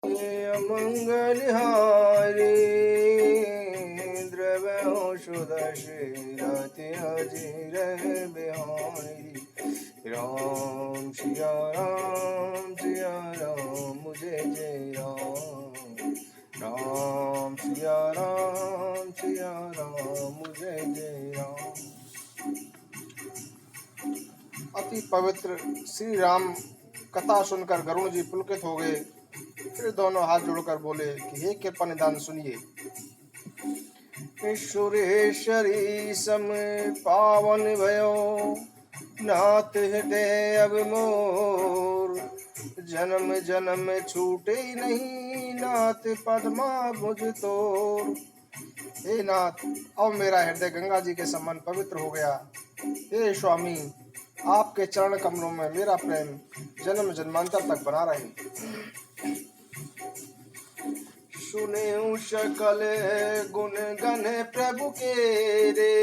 मंगलहारी द्रव्यों सुदर्शनति अजीर बिहारी राम सिया राम मुझे जय सिया राम मुझे जय राम। अति पवित्र श्री राम कथा सुनकर गरुण जी पुलकित हो गए। फिर दोनों हाथ जोड़कर बोले कि हे कृपा निदान सुनिए। सुरेश्वरी सम पावन भयो नाथ हृदय अब मोर जन्म जन्म छूटे नहीं नाथ पद्मा भुज तोर। हे नाथ, अब मेरा हृदय गंगा जी के समान पवित्र हो गया। हे स्वामी, आपके चरण कमलों में मेरा प्रेम जन्म जन्मांतर तक बना रहे। सुने सकल गुण गण प्रभु के रे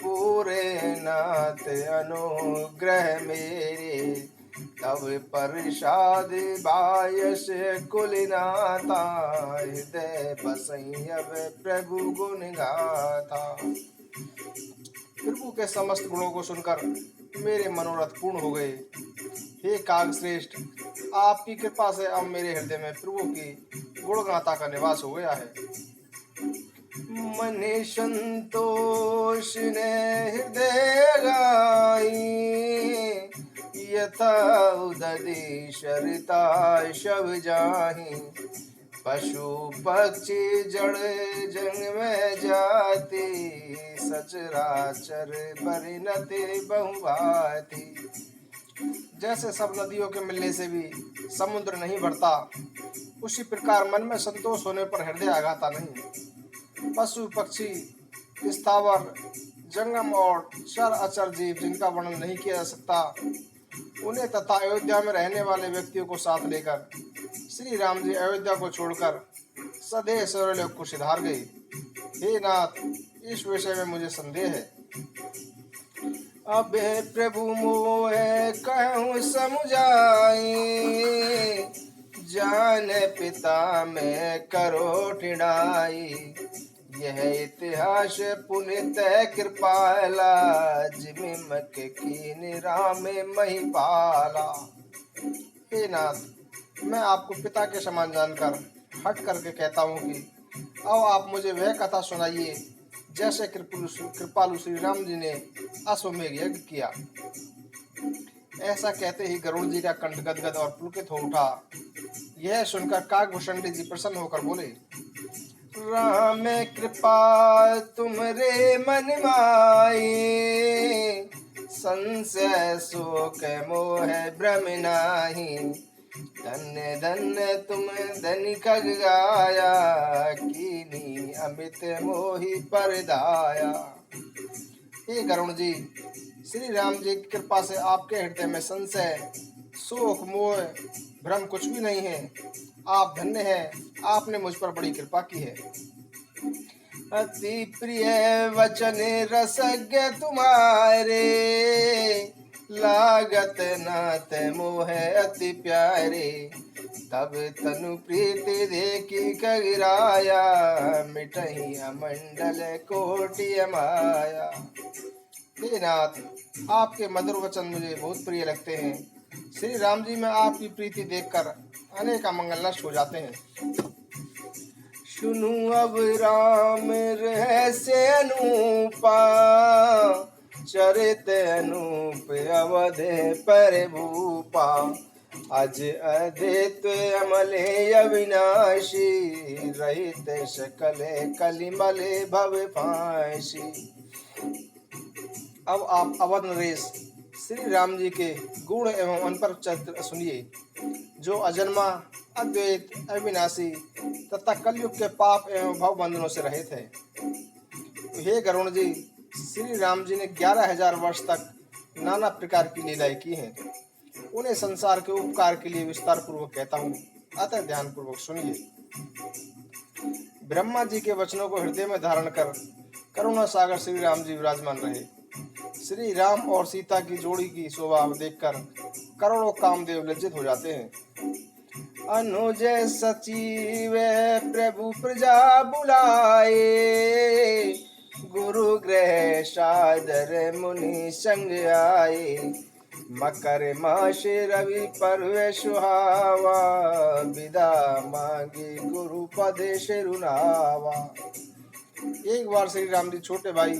पूरे नाथ अनुग्रह मेरे तब प्रसाद बायस कुलनाथा हृदय बसैब प्रभु गुण गाथा। प्रभु के समस्त गुणों को सुनकर मेरे मनोरथ पूर्ण हो गए। हे काग श्रेष्ठ, आपकी कृपा से अब मेरे हृदय में प्रभु की गुणगाथा का निवास हो गया है। मन संतोष ने हृदय गाई यथा उदधि सरिता शब जाहि पशु पक्षी जड़ जंग में जाती सचराचर परिणति बहुभांति। जैसे सब नदियों के मिलने से भी समुद्र नहीं भरता, उसी प्रकार मन में संतोष होने पर हृदय आघाता नहीं। पशु पक्षी स्थावर जंगम और चर अचर जीव जिनका वर्णन नहीं किया जा सकता, उन्हें तथा अयोध्या में रहने वाले व्यक्तियों को साथ लेकर श्री राम जी अयोध्या को छोड़कर सदैव स्वर्गलोक को सिधार गए। हे नाथ, इस विषय में मुझे संदेह है। अबे प्रभु मोहे कहूँ समुझाई जान पिता में करो ठिड़ाई यह इतिहास पुनित कृपाला जिमिमक कीन राम महिपाला। हे नाथ, मैं आपको पिता के समान जानकर हट करके कहता हूँ कि अब आप मुझे वह कथा सुनाइए जैसे कृपालु श्री राम जी ने अश्वमेघ यज्ञ किया। ऐसा कहते ही गरुड़ जी का कंठ गदगद और पुलकित हो उठा। यह सुनकर काकभूषण जी प्रसन्न होकर बोले, राम कृपा तुमरे मन माई संशय शोक मोह भ्रम नाही धन्य धन्य तुम धनी खग गाया कीनी अमित मोहि परदाया। हे गरुण जी, श्री राम जी की कृपा से आपके हृदय में संशय शोक मोह भ्रम कुछ भी नहीं है। आप धन्य हैं, आपने मुझ पर बड़ी कृपा की है। अति प्रिय वचन रसज्ञ तुम्हारे लागत नाथ मोह अति प्यारे तब तनु प्रीति देखी कगिराया मिटही अमंडल कोटि माया। हे नाथ, आपके मधुर वचन मुझे बहुत प्रिय लगते हैं। श्री राम जी में आपकी प्रीति देखकर अनेक अमंगल नष्ट हो जाते हैं। सुनु अब राम रहस्य अनूपा चरित अनूप अवधे पर भूपा अज अद्वैत अमले अविनाशी रहित सकल कलिमले भव फांसी। अब आप अवध नरेश श्री राम जी के गुण एवं अनपर चरित्र सुनिए, जो अजन्मा अद्वैत अविनाशी तथा कलयुग के पाप एवं भव बंधनों से रहित है। हे गरुण जी, श्री राम जी ने 11,000 वर्ष तक नाना प्रकार की लीलाएं की हैं। उन्हें संसार के उपकार के लिए विस्तार पूर्वक कहता हूँ, अतः ध्यान पूर्वक सुनिए। ब्रह्मा जी के वचनों को हृदय में धारण कर करुणा सागर श्री राम जी विराजमान रहे। श्री राम और सीता की जोड़ी की शोभा देखकर करोड़ों कामदेव लज्जित हो जाते हैं। अनुज सचिव प्रभु प्रजा बुलाए, गुरु गृह सादर मुनि संग आए। मकर मास रवि पर्व सुहावा, विदा मांगे गुरु पद शिरुनावा। एक बार श्री राम जी छोटे भाई,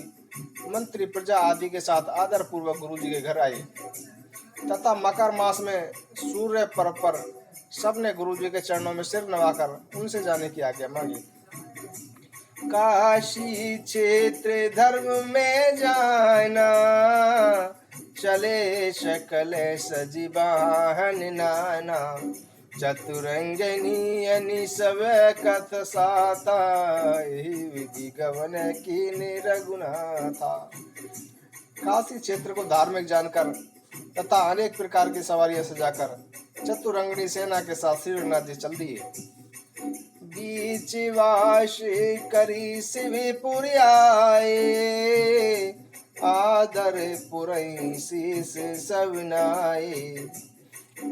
मंत्री, प्रजा आदि के साथ आदर पूर्वक गुरु जी के घर आए तथा मकर मास में सूर्य पर्व पर सबने गुरु जी के चरणों में सिर नवाकर उनसे जाने की आज्ञा मांगी। काशी क्षेत्र धर्म में जाना, चले सकल सजीवाहन नाना। चतुरंगनी अनि सब कथ साता, यही विधि गवन की रघुनाथा। काशी क्षेत्र को धार्मिक जानकर तथा अनेक प्रकार की सवारियां सजाकर चतुरंगनी सेना के साथ श्री रघुनाथ जी चल दिए। बीच वास करी शिवपुर आए, आदर पुरई शीस सब नाए।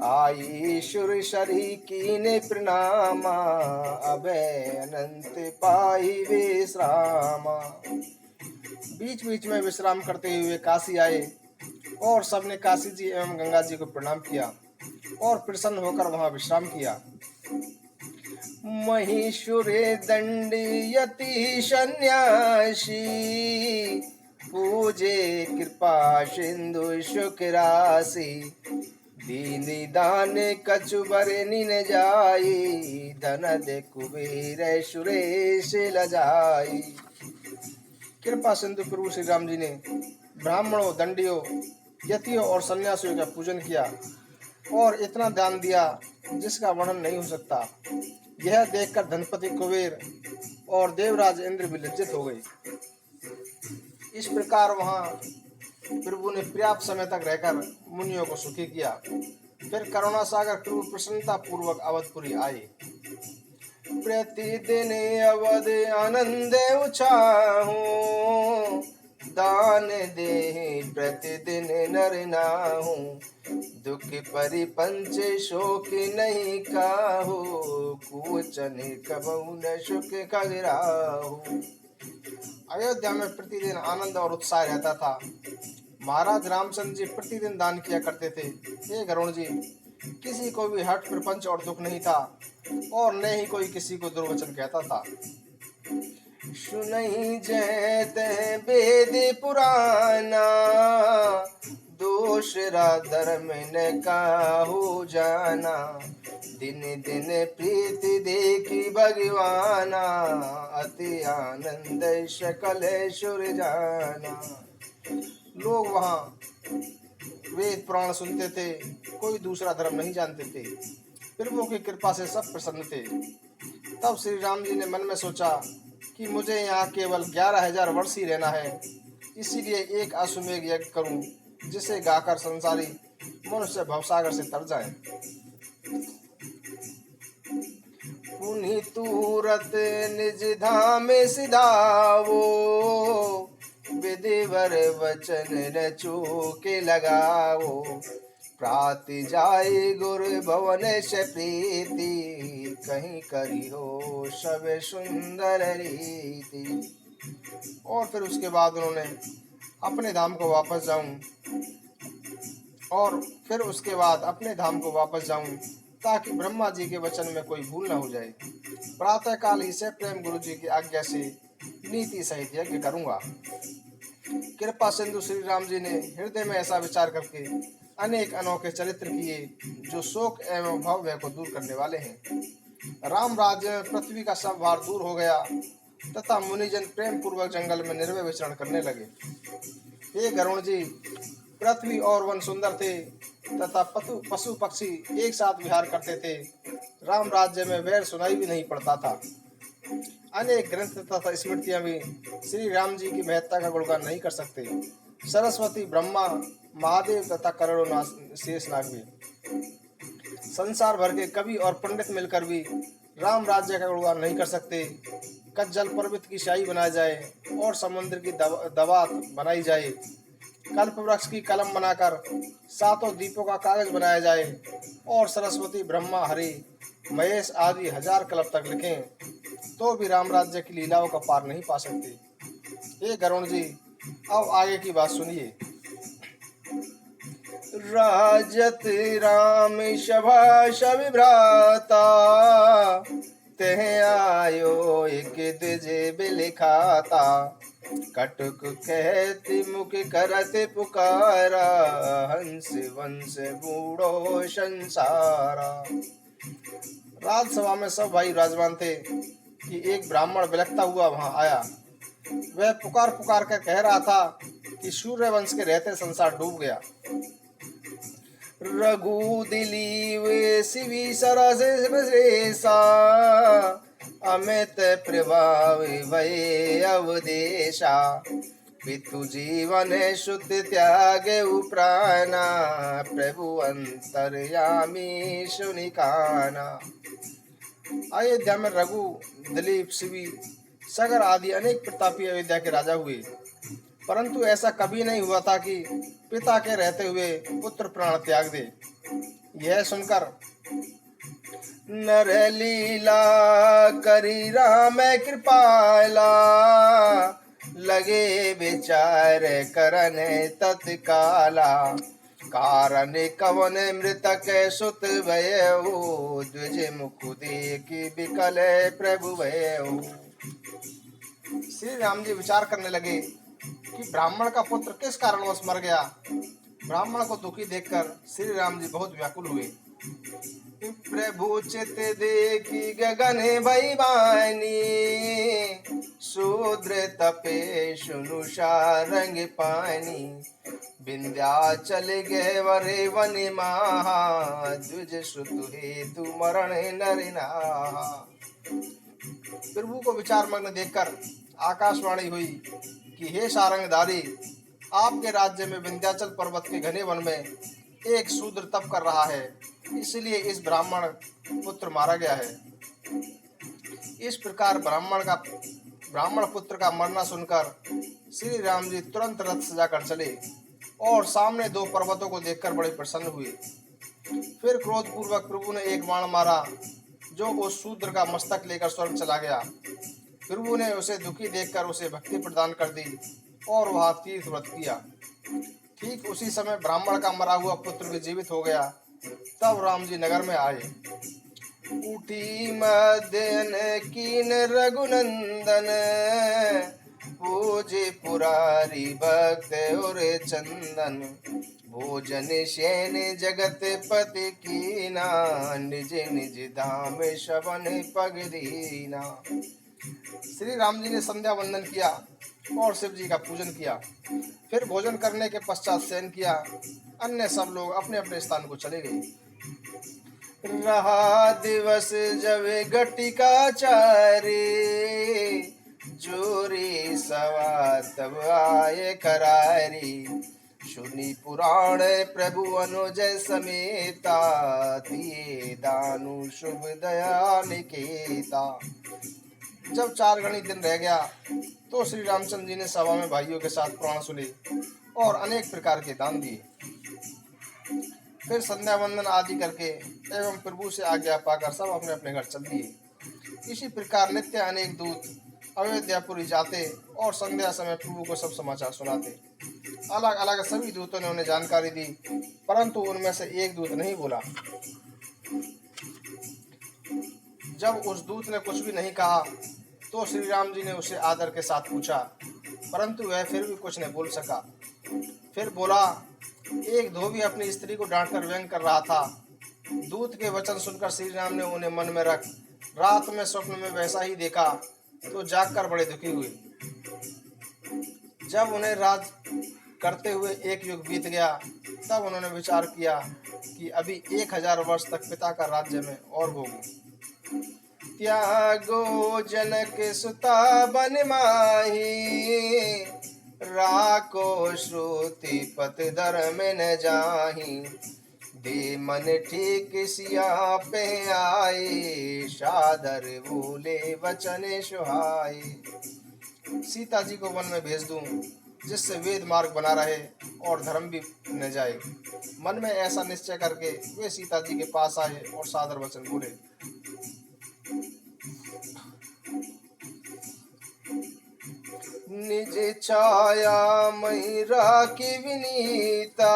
आई सुरसरी कीने प्रणामा, अभय अनंत पाई विश्रामा। बीच बीच में विश्राम करते हुए काशी आए और सबने काशी जी एवं गंगा जी को प्रणाम किया और प्रसन्न होकर वहां विश्राम किया। महिषुर दंड यति सन्यासी, पूजे कृपा सिंधु सुख राशि। दीन दान कछु बरनि न जाई, धन दे कुबेर सुरेश लजाई। कृपा सिंधु प्रभु श्री राम जी ने ब्राह्मणों, दंडियों, यतियों और सन्यासियों का पूजन किया और इतना दान दिया जिसका वर्णन नहीं हो सकता। यह देखकर धनपति कुबेर और देवराज इंद्र भी लज्जित हो गए। इस प्रकार वहां प्रभु ने पर्याप्त समय तक रहकर मुनियों को सुखी किया। फिर करुणा सागर प्रभु प्रसन्नता पूर्वक अवधपुरी आए। प्रतिदिन अवध आनंद उछाहूं, दान दे प्रतिदिन नर नाहूं। दुख परिपंच शोक नहीं काहू, कुवचन कबहु न सुख खगराहू। अयोध्या में प्रतिदिन आनंद और उत्साह रहता था। महाराज रामचंद्र जी प्रतिदिन दान किया करते थे। हे गरुण जी, किसी को भी हठ, प्रपंच और दुख नहीं था और न ही कोई किसी को दुर्वचन कहता था। सुनहि जैत वेद पुराना, दूसरा धर्म न काहू जाना। दिन दिन प्रीति देखी भगवाना, अति आनंद सकल सुर जाना। लोग वहाँ वेद पुराण सुनते थे, कोई दूसरा धर्म नहीं जानते थे। प्रभु की कृपा से सब प्रसन्न थे। तब श्री राम जी ने मन में सोचा कि मुझे यहाँ केवल 11,000 वर्ष ही रहना है, इसीलिए एक अश्वमेघ यज्ञ करूं, जिसे गाकर संसारी मनुष्य भवसागर से तर जाए। पुनि तुरत निज धाम सिधावो, विधिवर वचन न चूके लगावो। प्राति जाए गुरु भवन से प्रीति, कहीं करी हो सब सुंदर रीति। और फिर उसके बाद उन्होंने अपने धाम को वापस जाऊं ताकि ब्रह्मा जी के वचन में कोई भूल न हो जाए। प्रातः काल ही से प्रेम गुरु जी की आज्ञा से नीति सहित यज्ञ करूंगा। कृपा सिंधु श्री राम जी ने हृदय में ऐसा विचार करके अनेक अनोखे चरित्र किए जो शोक एवं भय को दूर करने वाले हैं। राम राज्य में पृथ्वी का सब भार दूर हो गया तथा मुनिजन प्रेम पूर्वक जंगल में निर्भय विचरण करने लगे। हे गरुण जी, पृथ्वी और वन सुंदर थे तथा पशु पक्षी एक साथ विहार करते थे। राम राज्य में वैर सुनाई भी नहीं पड़ता था। अनेक ग्रंथ तथा स्मृतियां भी श्री राम जी की महत्ता का गुणगान नहीं कर सकते। सरस्वती, ब्रह्मा, महादेव तथा करोड़ों शेष नाग भी, संसार भर के कवि और पंडित मिलकर भी राम राज्य का गुणगान नहीं कर सकते। कच्छ जल पर्वत की शाही बनाई जाए और समुद्र की दवा बनाई जाए, कल्प वृक्ष की कलम बनाकर सातों दीपों का कागज बनाया जाए और सरस्वती, ब्रह्मा, हरि, महेश आदि हजार कल्प तक लिखें तो भी राम राज्य की लीलाओं का पार नहीं पा सकते। ये गरुण जी, अब आगे की बात सुनिए। राजत राम शभाष विभ्राता, तेह आयो एक द्विजे बिलिखाता, कटुक कहती मुख करत पुकारा, हंस वंश बूढ़ो संसारा। राजसभा में सब भाई राजवान थे कि एक ब्राह्मण बिलखता हुआ वहां आया। वह पुकार पुकार कर कह रहा था कि सूर्य वंश के रहते संसार डूब गया। रघु दिलीव शिवी सरस रेसा, अमित प्रभाव भय अवदेशा, पितु जीवन सुत त्याग प्राणा, प्रभु अंतर्यामी सुनिकाना। अयोध्या में रघु, दिलीप, शिवी, सगर आदि अनेक प्रतापी अयोध्या के राजा हुए, परंतु ऐसा कभी नहीं हुआ था कि पिता के रहते हुए पुत्र प्राण त्याग दे। यह सुनकर नर लीला करी राम कृपाला, लगे विचार करन तत्काला, कारण कवन मृतक सुत भयउ, द्विज मुख देख विकल प्रभु भयउ। श्री राम जी विचार करने लगे कि ब्राह्मण का पुत्र किस कारणवश मर गया। ब्राह्मण को दुखी देखकर श्री राम जी बहुत व्याकुल हुए। प्रभु चित देखी गगन भई बानी, शूद्र तपे सुनु सारंग पानी, विंध्याचल गए वरे वन महा, द्विज सुत हेतु मरण नर नाहा। प्रभु को विचार मग्न देखकर आकाशवाणी हुई कि हे सारंगधारी, आपके राज्य में विंध्याचल पर्वत के घने वन में एक शूद्र तप कर रहा है, इसलिए इस ब्राह्मण पुत्र मारा गया है। इस प्रकार ब्राह्मण पुत्र का मरना सुनकर श्री राम जी तुरंत रथ सजाकर चले और सामने दो पर्वतों को देखकर बड़े प्रसन्न हुए। फिर क्रोध पूर्वक प्रभु ने एक बाण मारा जो उस शूद्र का मस्तक लेकर स्वर्ग चला गया। प्रभु ने उसे दुखी देखकर उसे भक्ति प्रदान कर दी और वह तीर्थ व्रत किया। ठीक उसी समय ब्राह्मण का मरा हुआ पुत्र भी जीवित हो गया। तब राम जी नगर में आए। उठी मध्यन कीन रघुनंदन, पूजे पुरारी भक्त और चंदन, भोजन शयन जगत पति कीना, निज निज धाम शवन पग दीना। श्री राम जी ने संध्या वंदन किया और शिव जी का पूजन किया। फिर भोजन करने के पश्चात शयन किया। अन्य सब लोग अपने अपने स्थान को चले गए। रहा दिवस जब घटिका चारे, जोरी सवा तब आए करारी, सुनी पुराण प्रभु अनुज समेता, दिए दानु शुभ दया निकेता। जब 4 गणी दिन रह गया तो श्री रामचंद्र जी ने सभा में भाइयों के साथ पुराण सुने और अनेक प्रकार के दान दिए। फिर संध्या वंदन आदि करके एवं प्रभु से आज्ञा पाकर सब अपने अपने घर चल दिए। इसी प्रकार नित्य अनेक दूत अयोध्यापुरी जाते और संध्या समय प्रभु को सब समाचार सुनाते। अलग अलग सभी दूतों ने उन्हें जानकारी दी, परंतु उनमें से एक दूत नहीं बोला। जब उस दूत ने कुछ भी नहीं कहा तो श्री राम जी ने उसे आदर के साथ पूछा, परंतु वह फिर भी कुछ नहीं बोल सका। फिर बोला, एक धोबी अपनी स्त्री को डांटकर व्यंग कर रहा था। दूत के वचन सुनकर श्री राम ने उन्हें मन में रख रात में स्वप्न में वैसा ही देखा तो जागकर बड़े दुखी हुए। जब उन्हें राज करते हुए एक युग बीत गया तब उन्होंने विचार किया कि अभी 1000 वर्ष तक पिता का राज्य में और भोगूं। त्यागो जनक सुता बन माही, राको श्रुति पत धर्म न जाही, दे मन ठीक सिया पे आए, सादर बोले वचन सुहाए। सीता जी को वन में भेज दूं जिससे वेद मार्ग बना रहे और धर्म भी न जाए। मन में ऐसा निश्चय करके वे सीता जी के पास आए और सादर वचन बोले। निज छाया मई राखी विनीता,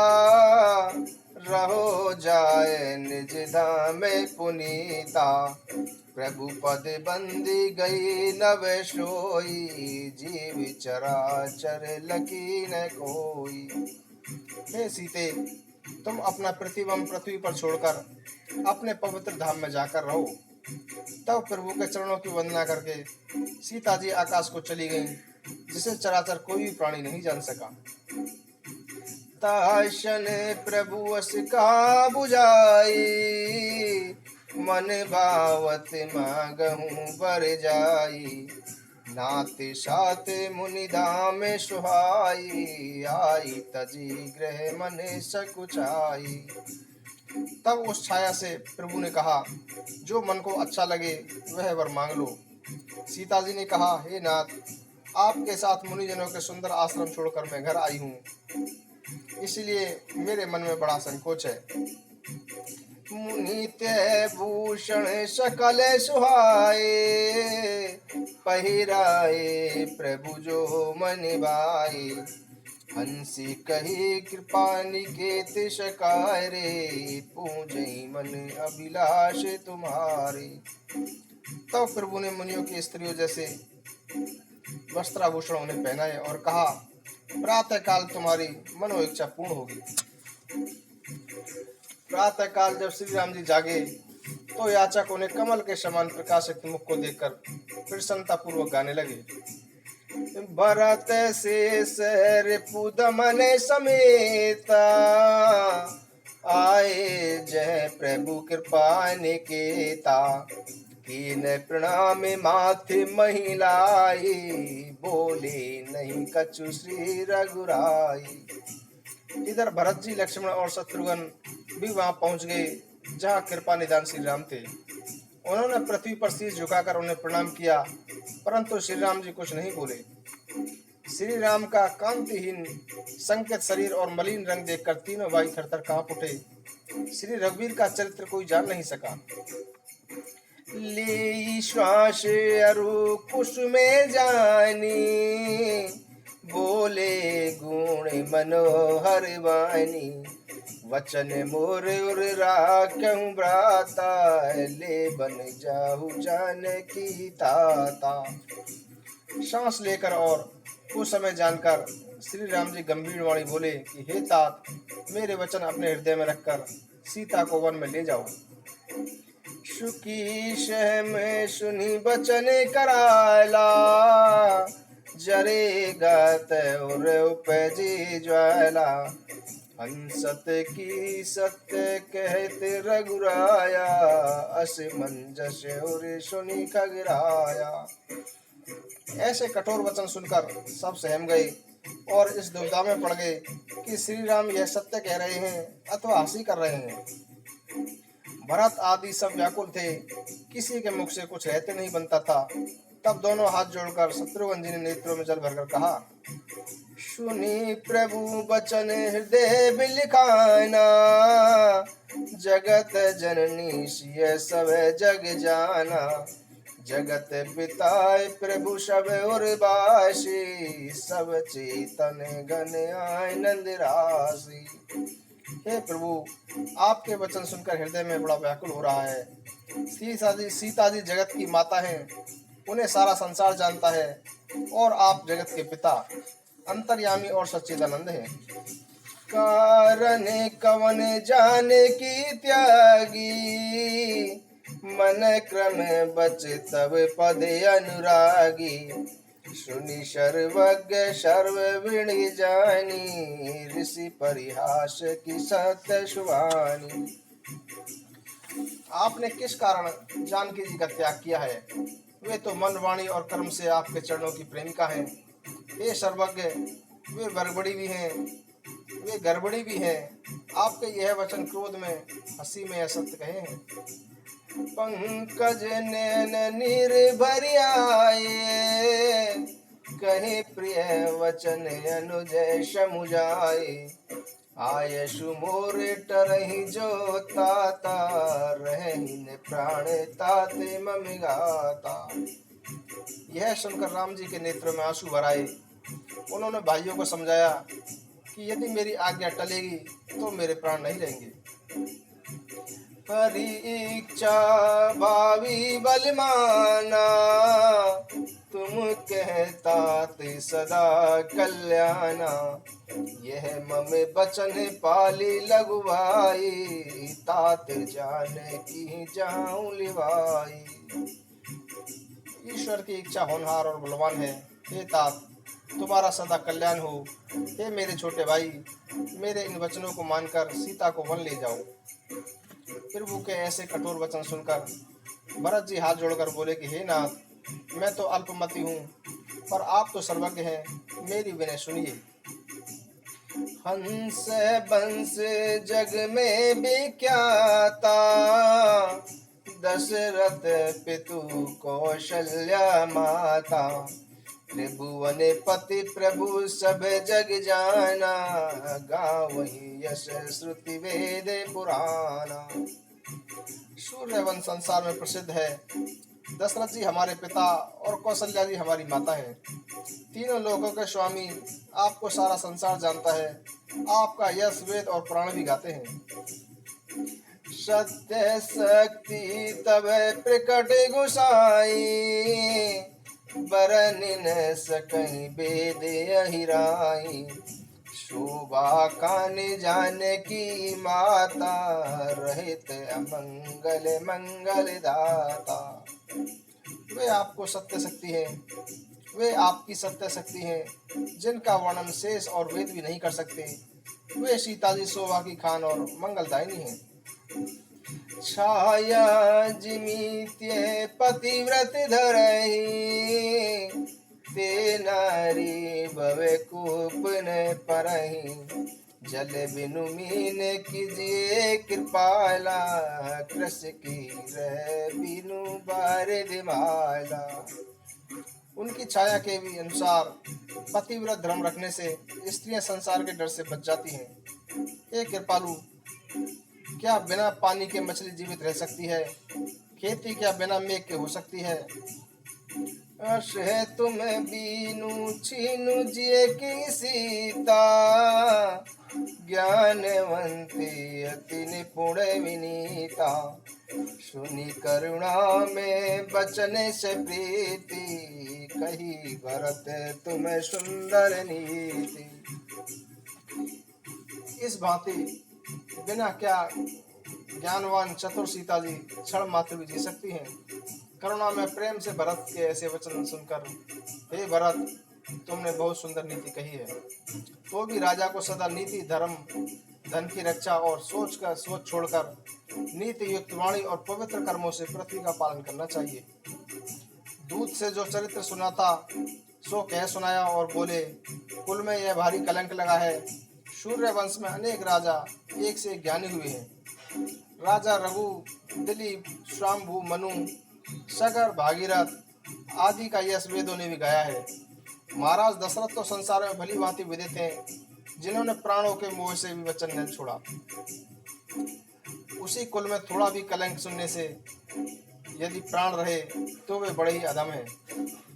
रहो जाए निज धाम पुनीता। प्रभु पद बंदी गई नव सोई, जीव चराचर लकी न कोई। हे सीते, तुम अपना प्रतिबंब पृथ्वी पर छोड़कर अपने पवित्र धाम में जाकर रहो। तब प्रभु के चरणों की वंदना करके सीता जी आकाश को चली गईं, जिसे चराचर कोई भी प्राणी नहीं जान सका। ताशन प्रभु अस का बुझाई, मन भावत मांगहूँ बर जाई। नाते सात मुनि धाम सुहाई, आई तजी ग्रह मन सकुचाई। तब उस छाया से प्रभु ने कहा, जो मन को अच्छा लगे वह वर मांग लो। सीता जी ने कहा, हे नाथ, आपके साथ मुनिजनों के सुंदर आश्रम छोड़कर मैं घर आई हूँ, इसलिए मेरे मन में बड़ा संकोच है। मुनि ते भूषण सकल सुहाए, पहिराए प्रभु जो मन भाए। हंसी कही कृपा निकेत सकाय रे, पूजई मन अभिलाष तुम्हारे। तो प्रभु ने मुनियों की स्त्रियों जैसे वस्त्राभूषण उन्हें पहनाए और कहा, प्रातः काल तुम्हारी मनो इच्छा पूर्ण होगी। प्रातः काल जब श्री राम जी जागे तो याचक उन्हें कमल के समान प्रकाशित मुख को देखकर प्रसन्नता पूर्वक गाने लगे। भरत शेष रिपुदमन समेता, आए जय प्रभु कृपा निकेता। कीन प्रणाम माथे महिलाई, बोले नहीं कछु श्री रघुराई। इधर भरत जी, लक्ष्मण और शत्रुघ्न भी वहां पहुंच गए जहां कृपा निदान श्री राम थे। उन्होंने पृथ्वी पर शीश झुकाकर उन्हें प्रणाम किया, परंतु श्री राम जी कुछ नहीं बोले। श्री राम का कांतिहीन संकेत शरीर और मलिन रंग देखकर तीनों भाई थरथर कांप उठे। श्री रघुवीर का चरित्र कोई जान नहीं सका। ले श्वास अरु कुसुमे जानी, बोले गुण मनोहर वाणी। वचन मोर उर राख्यं भ्राता, ले बन जाहु जानकी ताता। सांस लेकर और कुछ समय जानकर श्री राम जी गंभीर वाणी बोले कि हे तात, मेरे वचन अपने हृदय में रखकर सीता को वन में ले जाओ। सुखी शह में सुनी बचन कराला, जरेगा तोर उपजी ज्वाला। हंसत की सत्य कहते रघुराया, अस मंजस और सुनी खगराया। ऐसे कठोर वचन सुनकर सब सहम गए और इस दुविधा में पड़ गए कि श्री राम यह सत्य कह रहे हैं अथवा हंसी कर रहे हैं। भरत आदि सब व्याकुल थे, किसी के मुख से कुछ रहते नहीं बनता था। तब दोनों हाथ जोड़कर शत्रुघ्न जी ने नेत्रों में जल भरकर कहा, सुनी प्रभु बचन हृदय बिलखाना। जगत जननी सिय सब जग जाना। जगत पिताय प्रभु सब उर्वासी, सब चेतन गण आनंद राशि। हे प्रभु, आपके वचन सुनकर हृदय में बड़ा व्याकुल हो रहा है। सीता जी जगत की माता हैं, उन्हें सारा संसार जानता है और आप जगत के पिता, अंतर्यामी और सच्चिदानंद हैं। कारण कवन जाने की त्यागी, मन क्रम बच तब पद अनुरागी। सुनि सर्वज्ञ सर्व विणि जानी, ऋषि परिहास की सत्य सुवानी। आपने किस कारण जानकी जी का त्याग किया है? वे तो मन, वाणी और कर्म से आपके चरणों की प्रेमिका हैं। हे सर्वज्ञ, वे बड़बड़ी भी हैं, वे गड़बड़ी भी हैं। आपके यह वचन क्रोध में, हंसी में असत्य कहे हैं। पंकज नैन निर्भर आए, कहे प्रिय वचन अनुजय समुझाए। आयशु मोर टरहि जो ताता, रहहिन प्राण ताते मम गाता। यह सुनकर राम जी के नेत्रों में आंसू भर आए। उन्होंने भाइयों को समझाया कि यदि मेरी आज्ञा टलेगी तो मेरे प्राण नहीं रहेंगे। हरि इच्छा भावी बलमाना, तुम कहता ते सदा कल्याणा। यह मम बचन पाली लगवाई, तात जान की जाऊं लिवाई। ईश्वर की इच्छा होनहार और बलवान है। हे तात, तुम्हारा सदा कल्याण हो। हे मेरे छोटे भाई, मेरे इन वचनों को मानकर सीता को वन ले जाओ। प्रभु के ऐसे कठोर वचन सुनकर भरत जी हाथ जोड़कर बोले कि हे नाथ, मैं तो अल्पमति हूँ, पर आप तो सर्वज्ञ हैं, मेरी विनय सुनिए। हंस बंस जग में विख्याता, दशरथ पितु कौशल्या माता। त्रिभुवन पति प्रभु सब जग जाना, गावहीं यश श्रुति वेद पुराना। सूर्यवंश संसार में प्रसिद्ध है। दशरथ जी हमारे पिता और कौशल्या जी हमारी माता हैं। तीनों लोकों के स्वामी, आपको सारा संसार जानता है। आपका यश वेद और पुराण भी गाते हैं। सत्य शक्ति तब प्रकट गुसाई, बरनिन सकहि वेद अहिराई। शोभा कान जाने की माता, रहित अमंगल मंगल दाता। वे आपको सत्य शक्ति है, वे आपकी सत्य शक्ति है, जिनका वर्णन शेष और वेद भी नहीं कर सकते। वे सीता जी शोभा की खान और मंगलदायिनी है। छाया जिमित्य पतिव्रत धरहि, ते नारी भवे कूप न परहि। जल बिनु मीन कीजिए कृपाला, कृष की रह बिनु बारिद माला। उनकी छाया के भी अनुसार पतिव्रत धर्म रखने से स्त्रियां संसार के डर से बच जाती हैं। हे कृपालु, क्या बिना पानी के मछली जीवित रह सकती है? खेती क्या बिना मेघ के हो सकती है? है तुम बीनु छीनु जिए की सीता, ज्ञानवंती अति निपुण विनीता। सुनी करुणा में बचन से प्रीति, कही भरत तुम्हें सुंदर नीति। इस भांति बिना क्या ज्ञानवान चतुर सीता जी क्षण मात्र भी जी सकती हैं। करुणा में प्रेम से भरत के ऐसे वचन सुनकर, हे भरत, तुमने बहुत सुंदर नीति कही है। तो भी राजा को सदा नीति, धर्म, धन की रक्षा और सोच छोड़कर नीति युक्त वाणी और पवित्र कर्मों से पृथ्वी का पालन करना चाहिए। दूत से जो चरित्र सुनाता सो कह सुनाया और बोले, कुल में यह भारी कलंक लगा है। सूर्य वंश में अनेक राजा एक से एक ज्ञानी हुए हैं। राजा रघु, दिलीप, स्वाम्भु, मनु, सगर, भागीरथ आदि का यश वेदों ने भी गाया है। महाराज दशरथ तो संसार में भली भांति विदित हैं, जिन्होंने प्राणों के मोह से भी वचन नहीं छोड़ा। उसी कुल में थोड़ा भी कलंक सुनने से यदि प्राण रहे तो वे बड़े ही अधम हैं।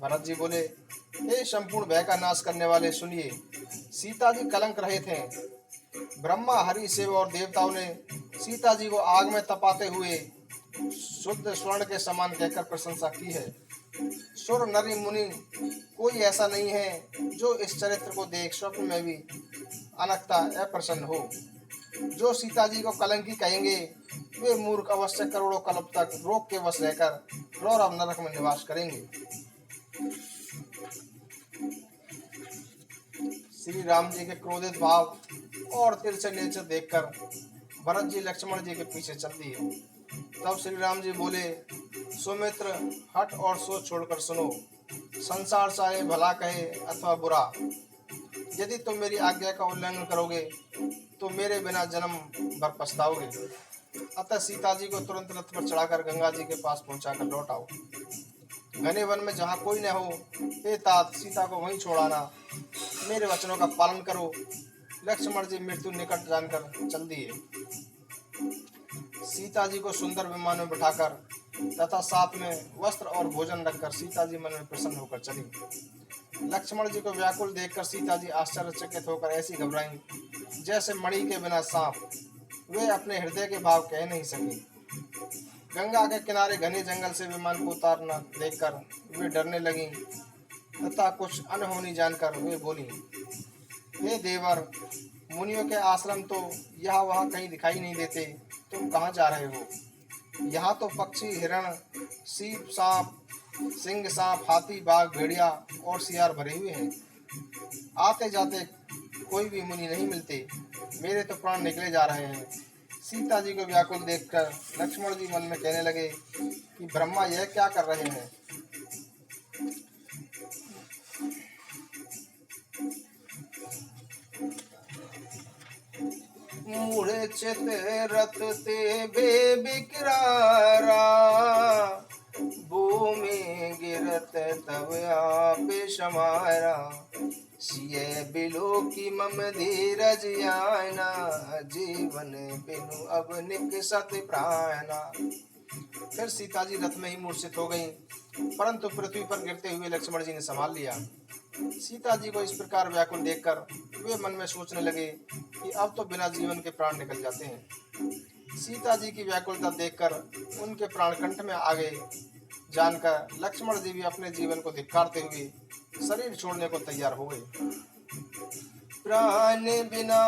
भरत जी बोले, हे संपूर्ण भय का नाश करने वाले, सुनिए। सीता जी कलंक रहित हैं। ब्रह्मा, हरि, शिव और देवताओं ने सीता जी को आग में तपाते हुए शुद्ध स्वर्ण के समान कहकर प्रशंसा की है। सुर, नरि, मुनि कोई ऐसा नहीं है जो इस चरित्र को देख स्वप्न में भी अनकता अप्रसन्न हो। जो सीता जी को कलंकी कहेंगे, वे मूर्ख अवश्य करोड़ों कल्प तक रोग के वश रहकर रौरव नरक में निवास करेंगे। श्री राम जी के क्रोधित भाव और तिरछे नेत्र देखकर भरत जी लक्ष्मण जी के पीछे चल दिए। तब श्री राम जी बोले, सुमित्र, हट और सोच छोड़कर सुनो। संसार चाहे भला कहे अथवा बुरा, यदि तुम मेरी आज्ञा का उल्लंघन करोगे तो मेरे बिना जन्म भर पछताओगे। अतः सीता जी को तुरंत रथ पर चढ़ाकर गंगा जी के पास पहुंचाकर लौट आओ। घने वन में जहाँ कोई न हो, हे तात सीता को वहीं छोड़ाना, मेरे वचनों का पालन करो। लक्ष्मण जी मृत्यु निकट जानकर चल दिए। सीता जी को सुंदर विमान में बिठाकर तथा साथ में वस्त्र और भोजन रखकर सीता जी मन में प्रसन्न होकर चली। लक्ष्मण जी को व्याकुल देखकर सीता जी आश्चर्यचकित होकर ऐसी घबराई जैसे मणि के बिना सांप। वे अपने हृदय के भाव कह नहीं सके। गंगा के किनारे घने जंगल से विमान को उतारना देखकर वे डरने लगी तथा कुछ अनहोनी जानकर वे बोली, हे देवर, मुनियों के आश्रम तो यहाँ वहाँ कहीं दिखाई नहीं देते, तुम कहाँ जा रहे हो? यहाँ तो पक्षी, हिरण, सीप, सांप, सिंह, सांप, हाथी, बाघ, भेड़िया और सियार भरे हुए हैं। आते जाते कोई भी मुनि नहीं मिलते, मेरे तो प्राण निकले जा रहे हैं। सीता जी को व्याकुल देखकर लक्ष्मण जी मन में कहने लगे कि ब्रह्मा यह क्या कर रहे हैं। मूढ़े चित रत ते बे बिकरारा, भूमि गिरत तब आप समारा। सिय बिलो की मम धीरज आयना, जीवन बिनु अब निकसत प्राणा। फिर सीता जी रथ में ही मूर्छित हो गईं, परंतु पृथ्वी पर गिरते हुए लक्ष्मण जी ने संभाल लिया। सीता जी को इस प्रकार व्याकुल देखकर वे मन में सोचने लगे कि अब तो बिना जीवन के प्राण निकल जाते हैं। सीता जी की व्याकुलता देखकर उनके प्राण कंठ में आ गए जानकर लक्ष्मण जी भी अपने जीवन को धिक्कारते हुए शरीर छोड़ने को तैयार हो गए। प्राण बिना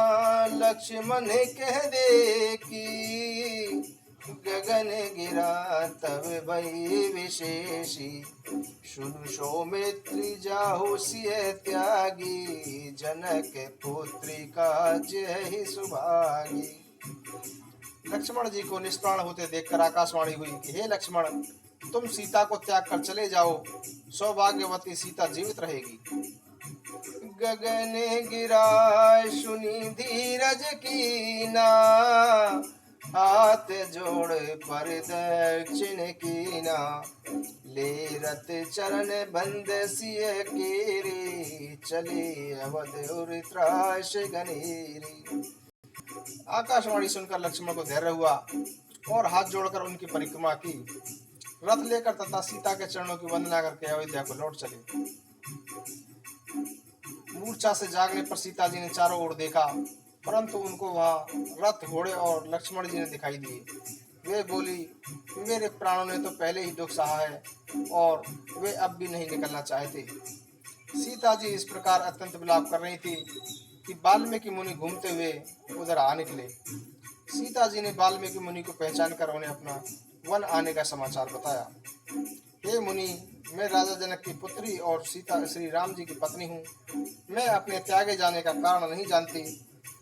लक्ष्मण कह दे कि, गगन गिरा तब भई विशेषी। सुनु सौमित्री जाहु सिय त्यागी, जनक पुत्री का जय सुभागी। लक्ष्मण जी को निष्प्राण होते देखकर आकाशवाणी हुई कि हे लक्ष्मण, तुम सीता को त्याग कर चले जाओ, सौभाग्यवती सीता जीवित रहेगी। गगन गिरा सुनी धीरज कीना, हाथ जोड़ पर दक्षिण कीना। ले रत चरण बंद सिय केरी, चले अवध उर त्रास गनेरी। आकाशवाणी सुनकर लक्ष्मण को धैर्य हुआ और हाथ जोड़कर उनकी परिक्रमा की। रथ लेकर तथा सीता के चरणों की वंदना करके अयोध्या को लौट चले। मूर्छा से जागने पर सीता जी ने चारों ओर देखा, परंतु उनको वहाँ रथ, घोड़े और लक्ष्मण जी ने दिखाई दिए। वे बोली, मेरे प्राणों ने तो पहले ही दुख सहा है और वे अब भी नहीं निकलना चाहते। सीता जी इस प्रकार अत्यंत विलाप कर रही थी कि वाल्मीकि मुनि घूमते हुए उधर आ निकले। सीता जी ने वाल्मीकि मुनि को पहचान कर उन्हें अपना वन आने का समाचार बताया। हे मुनि, मैं राजा जनक की पुत्री और सीता श्री राम जी की पत्नी हूँ। मैं अपने त्यागे जाने का कारण नहीं जानती।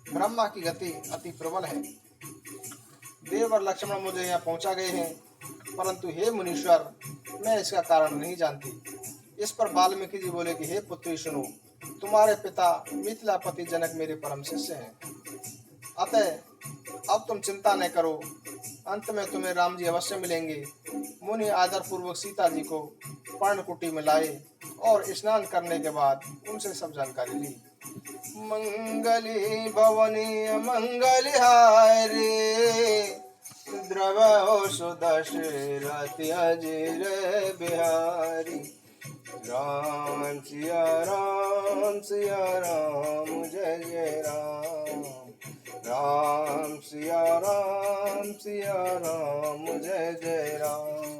ब्रह्मा की गति अति प्रबल है। देव और लक्ष्मण मुझे यहाँ पहुँचा गए हैं, परंतु हे मुनीश्वर, मैं इसका कारण नहीं जानती। इस पर वाल्मीकि जी बोले कि हे पुत्री सुनो, तुम्हारे पिता मिथिलापति जनक मेरे परम शिष्य हैं। अतः अब तुम चिंता न करो, अंत में तुम्हें राम जी अवश्य मिलेंगे। मुनि आदर पूर्वक सीता जी को पर्णकुटी में लाए और स्नान करने के बाद उनसे सब जानकारी ली। मंगली भवनी मंगल हारे, द्रव सुदशरथ अजर बिहारी। राम सिया राम, सिया राम जय जय राम। राम सिया राम, सिया राम जय जय राम।